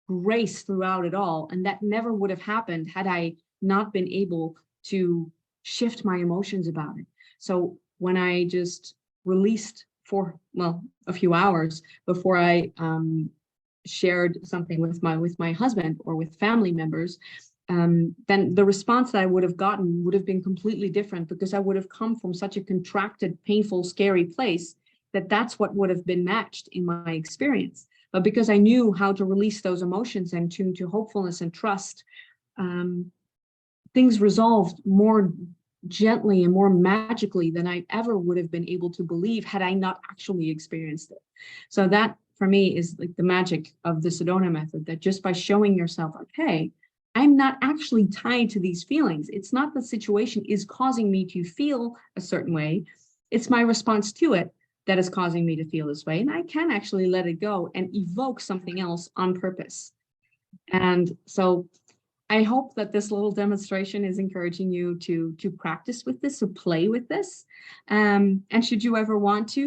grace throughout it all. And that never would have happened had I not been able to shift my emotions about it. So when I just released for, well, a few hours before I shared something with my husband or with family members, then the response that I would have gotten would have been completely different, because I would have come from such a contracted, painful, scary place that that's what would have been matched in my experience. But because I knew how to release those emotions and tune to hopefulness and trust, things resolved more gently and more magically than I ever would have been able to believe had I not actually experienced it. So that, for me, is like the magic of the Sedona method, that just by showing yourself, okay, I'm not actually tied to these feelings. It's not the situation is causing me to feel a certain way. It's my response to it that is causing me to feel this way. And I can actually let it go and evoke something else on purpose. And so I hope that this little demonstration is encouraging you to practice with this, to play with this. And should you ever want to,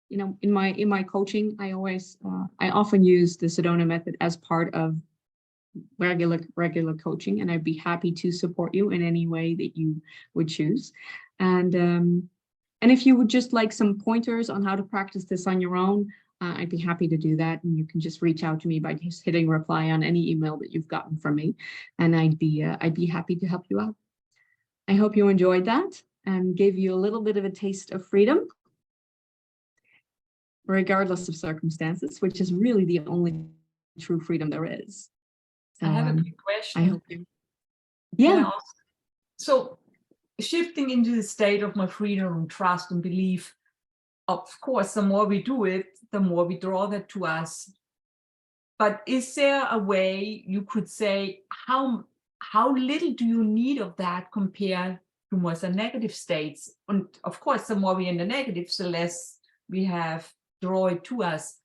you know, in my coaching, I often use the Sedona method as part of regular coaching, and I'd be happy to support you in any way that you would choose. And if you would just like some pointers on how to practice this on your own, I'd be happy to do that. And you can just reach out to me by just hitting reply on any email that you've gotten from me, and I'd be happy to help you out. I hope you enjoyed that and gave you a little bit of a taste of freedom, regardless of circumstances, which is really the only true freedom there is. I have a quick question. I hope you. Yeah. So, shifting into the state of my freedom and trust and belief, of course, the more we do it, the more we draw that to us. But is there a way you could say, how little do you need of that compared to more the negative states? And of course, the more we're in the negatives, the less we have draw it to us.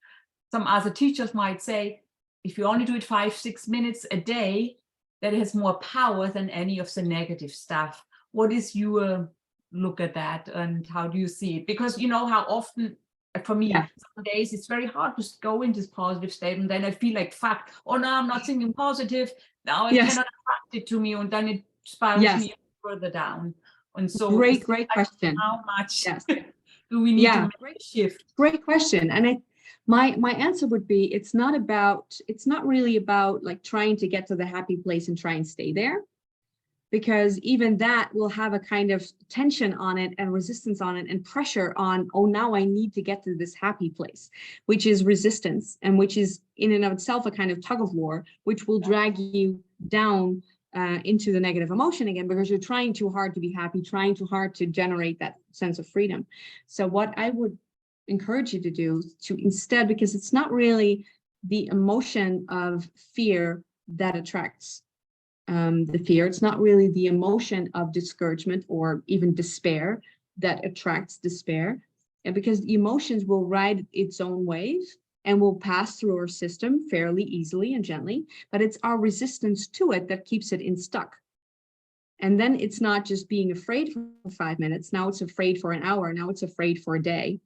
Some other teachers might say, if you only do it 5-6 minutes a day, that has more power than any of the negative stuff. What is your look at that, and how do you see it? Because you know how often, for me, some days it's very hard to go into this positive state, and then I feel like, fuck, oh no, I'm not thinking positive. Now I cannot attract it to me, and then it spirals me further down. And so, great question. How much do we need to make a shift? Great question. And my answer would be, it's not really about like trying to get to the happy place and try and stay there, because even that will have a kind of tension on it and resistance on it and pressure on, oh, now I need to get to this happy place, which is resistance, and which is in and of itself a kind of tug of war, which will drag you down into the negative emotion again, because you're trying too hard to be happy, trying too hard to generate that sense of freedom. So what I would encourage you to do, to instead, because it's not really the emotion of fear that attracts the fear, it's not really the emotion of discouragement or even despair that attracts despair, and because the emotions will ride its own wave and will pass through our system fairly easily and gently, but it's our resistance to it that keeps it stuck. And then it's not just being afraid for 5 minutes, now it's afraid for an hour, now it's afraid for a day.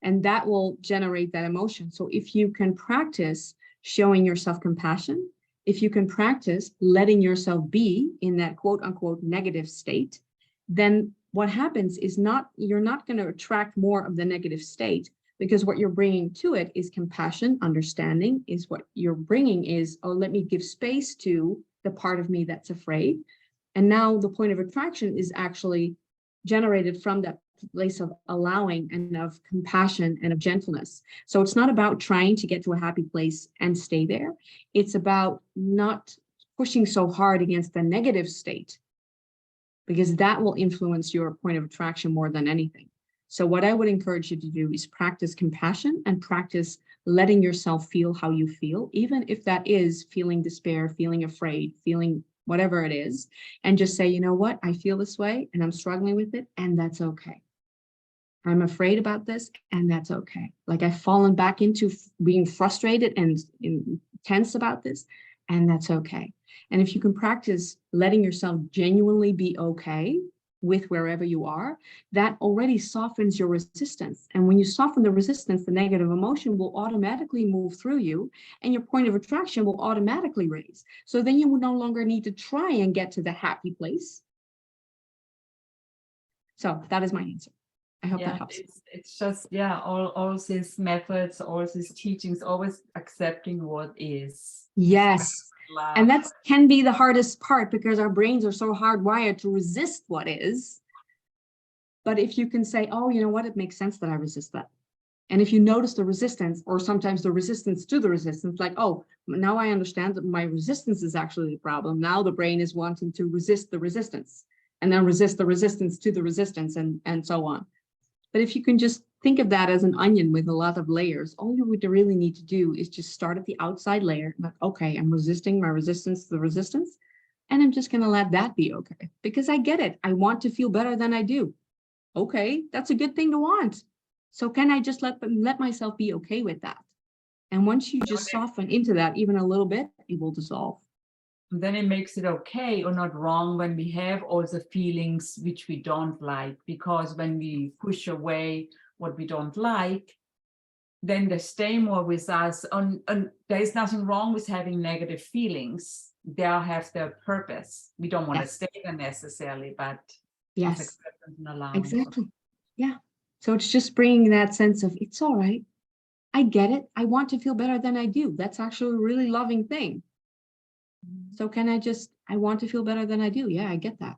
And that will generate that emotion. So if you can practice showing yourself compassion, if you can practice letting yourself be in that quote unquote negative state, then what happens is you're not going to attract more of the negative state, because what you're bringing to it is compassion, understanding. Is what you're bringing is, oh, let me give space to the part of me that's afraid. And now the point of attraction is actually generated from that place of allowing and of compassion and of gentleness. So it's not about trying to get to a happy place and stay there. It's about not pushing so hard against the negative state, because that will influence your point of attraction more than anything. So what I would encourage you to do is practice compassion and practice letting yourself feel how you feel, even if that is feeling despair, feeling afraid, feeling whatever it is, and just say, you know what, I feel this way and I'm struggling with it, and that's okay. I'm afraid about this, and that's okay. Like I've fallen back into being frustrated and tense about this, and that's okay. And if you can practice letting yourself genuinely be okay with wherever you are, that already softens your resistance. And when you soften the resistance, the negative emotion will automatically move through you, and your point of attraction will automatically raise. So then you will no longer need to try and get to the happy place. So that is my answer. I hope that helps. It's just, all these methods, all these teachings, always accepting what is. Yes. And that can be the hardest part, because our brains are so hardwired to resist what is. But if you can say, oh, you know what, it makes sense that I resist that. And if you notice the resistance, or sometimes the resistance to the resistance, like, oh, now I understand that my resistance is actually the problem. Now the brain is wanting to resist the resistance, and then resist the resistance to the resistance, and so on. But if you can just think of that as an onion with a lot of layers, all you would really need to do is just start at the outside layer. Like, okay, I'm resisting my resistance to the resistance, and I'm just going to let that be okay, because I get it. I want to feel better than I do. Okay, that's a good thing to want. So can I just let myself be okay with that? And once you just soften into that even a little bit, it will dissolve. And then it makes it okay or not wrong when we have all the feelings which we don't like, because when we push away what we don't like, then they stay more with us. And there is nothing wrong with having negative feelings. They have their purpose. We don't want to stay there necessarily, but yes, acceptance and allowance. Exactly. Yeah. So it's just bringing that sense of, it's all right. I get it. I want to feel better than I do. That's actually a really loving thing. So can I want to feel better than I do. Yeah, I get that.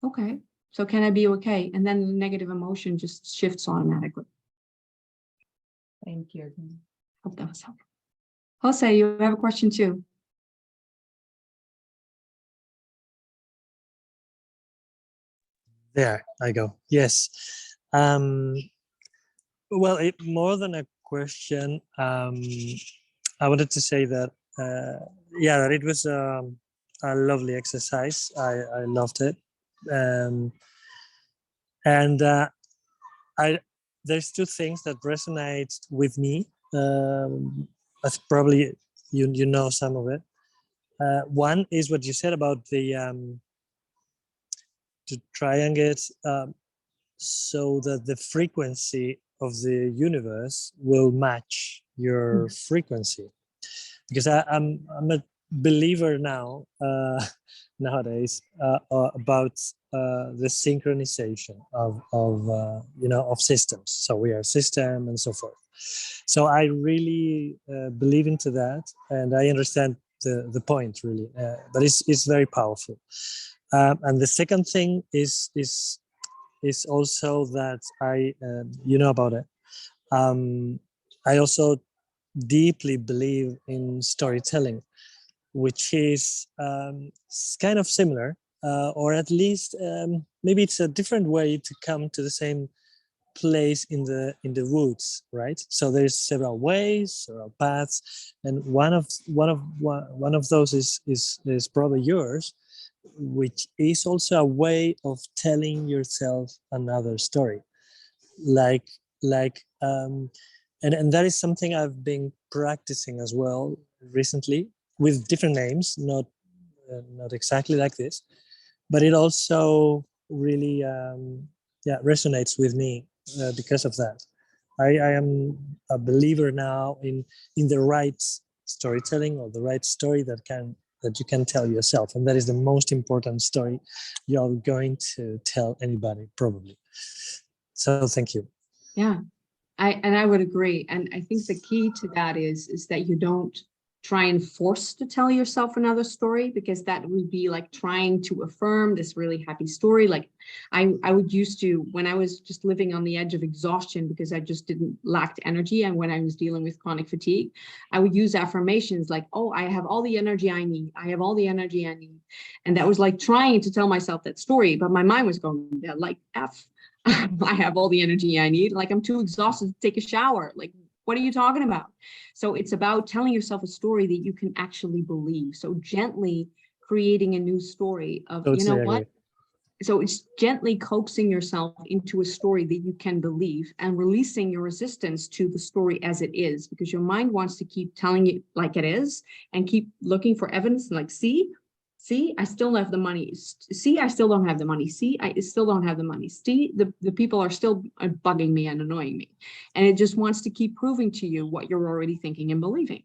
Okay. So can I be okay? And then the negative emotion just shifts automatically. Thank you. Hope that was helpful. Jose, you have a question too. There I go. Yes. Well, more than a question, I wanted to say that, that it was a lovely exercise. I loved it. And there's two things that resonate with me. That's probably, you know some of it. One is what you said about the to try and get so that the frequency of the universe will match your frequency. Because I'm a believer now nowadays about the synchronization of systems. So we are a system and so forth. So I really believe into that, and I understand the point really, but it's very powerful. And the second thing is also that I about it. I also deeply believe in storytelling, which is kind of similar, or at least maybe it's a different way to come to the same place in the woods, right? So there's several ways, several paths, and one of those is probably yours, which is also a way of telling yourself another story, and that is something I've been practicing as well recently with different names, not exactly like this, but it also really resonates with me because of that. I am a believer now in the right storytelling, or the right story that you can tell yourself, and that is the most important story you're going to tell anybody, probably. So thank you. Yeah, I would agree. And I think the key to that is that you don't try and force to tell yourself another story, because that would be like trying to affirm this really happy story. Like I would used to, when I was just living on the edge of exhaustion because I just lacked energy, and when I was dealing with chronic fatigue, I would use affirmations like, oh, I have all the energy I need. I have all the energy I need. And that was like trying to tell myself that story, but my mind was going, yeah, like F. I have all the energy I need. Like I'm too exhausted to take a shower. Like, what are you talking about? So it's about telling yourself a story that you can actually believe. So gently creating a new story of, Totally you know agree. what? So it's gently coaxing yourself into a story that you can believe, and releasing your resistance to the story as it is, because your mind wants to keep telling it like it is and keep looking for evidence, like, see, I still don't have the money. See, I still don't have the money. See, I still don't have the money. See, the people are still bugging me and annoying me. And it just wants to keep proving to you what you're already thinking and believing.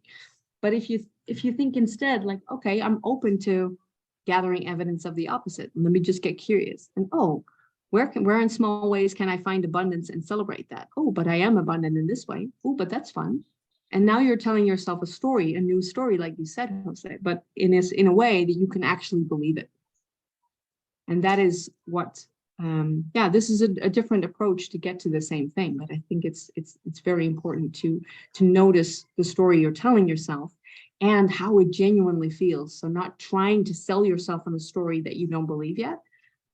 But if you think instead, like, okay, I'm open to gathering evidence of the opposite. Let me just get curious. And oh, where in small ways can I find abundance and celebrate that? Oh, but I am abundant in this way. Oh, but that's fun. And now you're telling yourself a story, a new story, like you said, Jose, but in a way that you can actually believe it. And that is what, this is a different approach to get to the same thing. But I think it's very important to notice the story you're telling yourself and how it genuinely feels. So not trying to sell yourself on a story that you don't believe yet,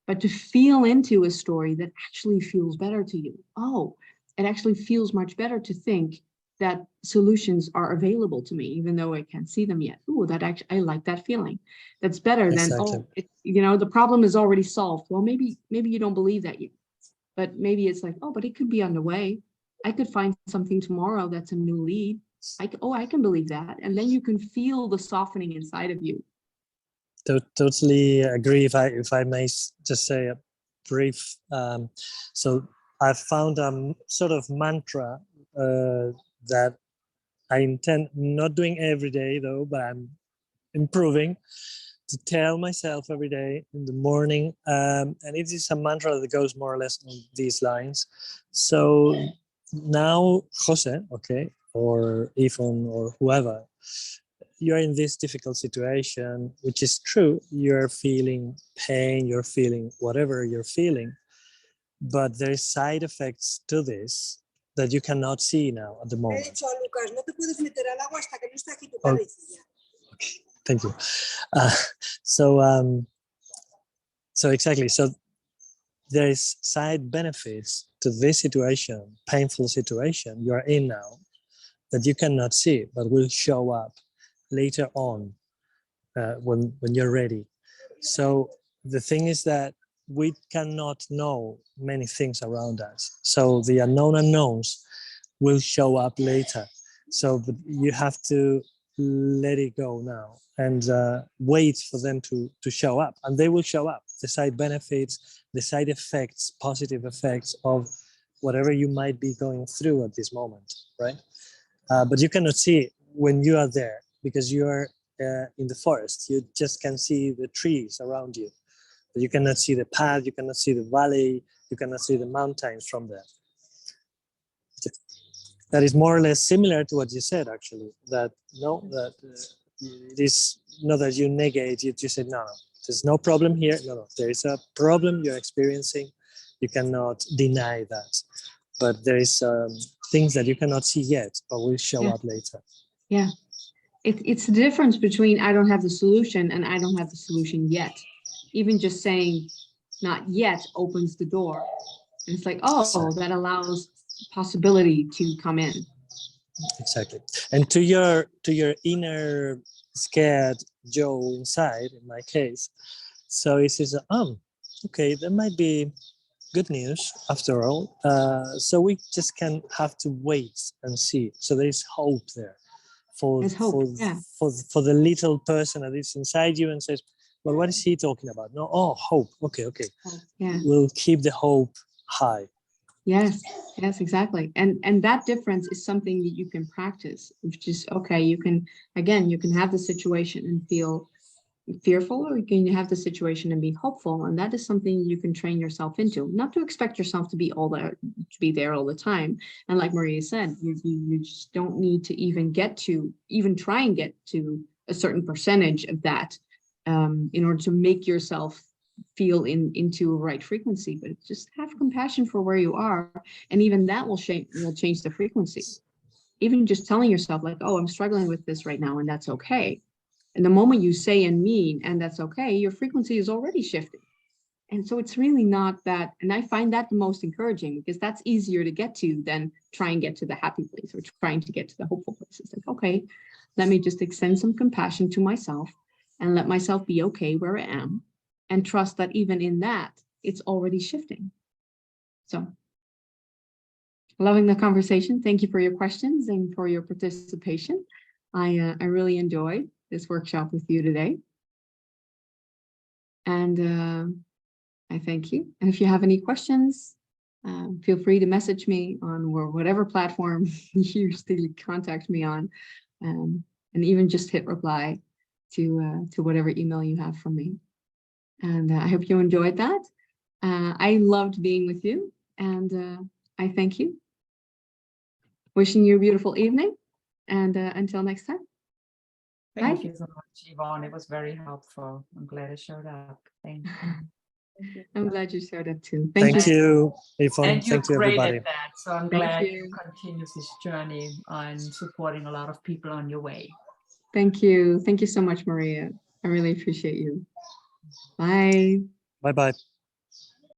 but to feel into a story that actually feels better to you. Oh, it actually feels much better to think that solutions are available to me, even though I can't see them yet. Oh, I like that feeling. That's better than, Exactly. oh, the problem is already solved. Well, maybe you don't believe that yet, but maybe it's like, oh, but it could be underway. I could find something tomorrow that's a new lead. I can believe that. And then you can feel the softening inside of you. Totally agree. If I may just say a brief, so I've found a sort of mantra that I intend not doing every day though, but I'm improving to tell myself every day in the morning. And it is a mantra that goes more or less on these lines. So now, Jose, okay, or Yvonne or whoever, you're in this difficult situation, which is true. You're feeling pain, you're feeling whatever you're feeling, but there is side effects to this that you cannot see now at the moment. Okay, thank you. So exactly. So there is side benefits to this situation, painful situation you are in now, that you cannot see, but will show up later on when you're ready. So the thing is that we cannot know many things around us. So the unknown unknowns will show up later. So you have to let it go now and wait for them to show up, and they will show up. The side benefits, the side effects, positive effects of whatever you might be going through at this moment, right? But you cannot see it when you are there because you are in the forest. You just can see the trees around you, but you cannot see the path, you cannot see the valley, you cannot see the mountains from there. That is more or less similar to what you said, actually, that it is not that you negate, you just said, no, there's no problem here. No, there is a problem you're experiencing. You cannot deny that. But there is things that you cannot see yet, but will show up later. Yeah. It's the difference between I don't have the solution and I don't have the solution yet. Even just saying not yet opens the door. And it's like, oh, that allows possibility to come in. Exactly. And to your inner scared Joe inside, in my case, so he says, okay, there might be good news after all. So we just can have to wait and see. So there is hope there for the little person that is inside you and says, well, what is he talking about? No, hope. Okay. Yeah. We'll keep the hope high. Yes, exactly. And that difference is something that you can practice, which is okay. You can have the situation and feel fearful, or you can have the situation and be hopeful. And that is something you can train yourself into, not to expect yourself to be there all the time. And like Maria said, you just don't need to even try and get to a certain percentage of that in order to make yourself feel into a right frequency. But just have compassion for where you are, and even that will change the frequency. Even just telling yourself like, oh, I'm struggling with this right now, and that's okay. And the moment you say and mean, and that's okay, your frequency is already shifting. And so it's really not that, and I find that the most encouraging, because that's easier to get to than try and get to the happy place or trying to get to the hopeful place. It's like, okay, let me just extend some compassion to myself and let myself be okay where I am, and trust that even in that, it's already shifting. So loving the conversation. Thank you for your questions and for your participation. I really enjoyed this workshop with you today. And I thank you. And if you have any questions, feel free to message me on whatever platform you still contact me on, and even just hit reply to whatever email you have from me. And I hope you enjoyed that. I loved being with you, and I thank you. Wishing you a beautiful evening, and until next time. Thank you so much, Yvonne. It was very helpful. I'm glad I showed up. Thank you. I'm glad you showed up too. Thank you, Yvonne. And you're Thank you, great everybody. at that. So I'm Thank glad you. you continue this journey on supporting a lot of people on your way. Thank you. Thank you so much, Maria. I really appreciate you. Bye. Bye-bye.